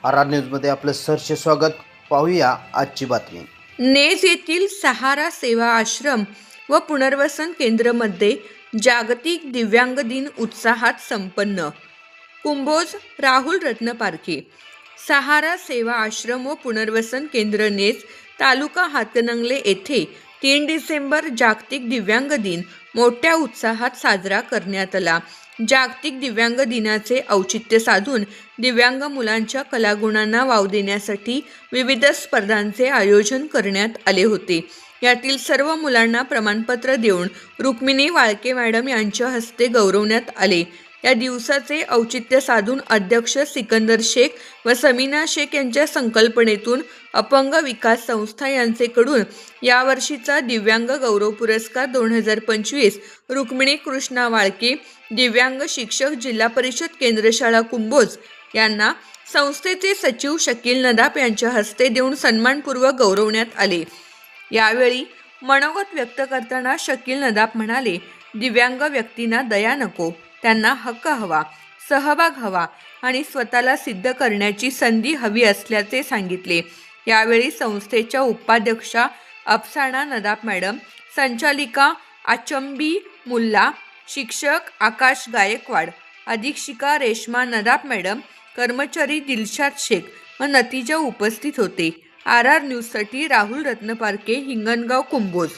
R न्यूजमध्ये आपलं सहर्ष स्वागत. पाहूया आजची बातमी. नेज येथील सहारा सेवा आश्रम व पुनर्वसन केंद्रमध्ये जागतिक दिव्यांग दिन उत्साहात संपन्न. कुंभोज राहुल रत्नपारखे. सहारा सेवा आश्रम व पुनर्वसन केंद्र नेज तालुका हातकणंगले येथे 3 डिसेंबर जागतिक दिव्यांग दिन मोठ्या उत्साहात साजरा करण्यात आला. जागतिक दिव्यांग दिनाचे औचित्य साधून दिव्यांग मुलांच्या कलागुणांना वाव देण्यासाठी विविध स्पर्धांचे आयोजन करण्यात आले होते. यातील सर्व मुलांना प्रमाणपत्र देऊन रुक्मिणी वाळके मॅडम यांच्या हस्ते गौरवण्यात आले. या दिवसाचे औचित्य साधून अध्यक्ष सिकंदर शेख व समीना शेख यांच्या संकल्पनेतून अपंग विकास संस्था यांचेकडून यावर्षीचा दिव्यांग गौरव पुरस्कार 2025 रुक्मिणी कृष्णा वाळके, दिव्यांग शिक्षक, जिल्हा परिषद केंद्रशाळा कुंभोज यांना संस्थेचे सचिव शकील नदाफ यांच्या हस्ते देऊन सन्मानपूर्वक गौरवण्यात आले. यावेळी मनोगत व्यक्त करताना शकील नदाफ म्हणाले, दिव्यांग व्यक्तींना दया नको, त्यांना हक्क हवा, सहभाग हवा आणि स्वतःला सिद्ध करण्याची संधी हवी असल्याचे सांगितले. यावेळी संस्थेच्या उपाध्यक्षा अफसाना नदाफ मॅडम, संचालिका आचंबी मुल्ला, शिक्षक आकाश गायकवाड, अधीक्षिका रेश्मा नदाफ मॅडम, कर्मचारी दिलशाद शेख व नतीजा उपस्थित होते. आर न्यूजसाठी राहुल रत्नपारखे, हिंगणगाव, कुंभोज.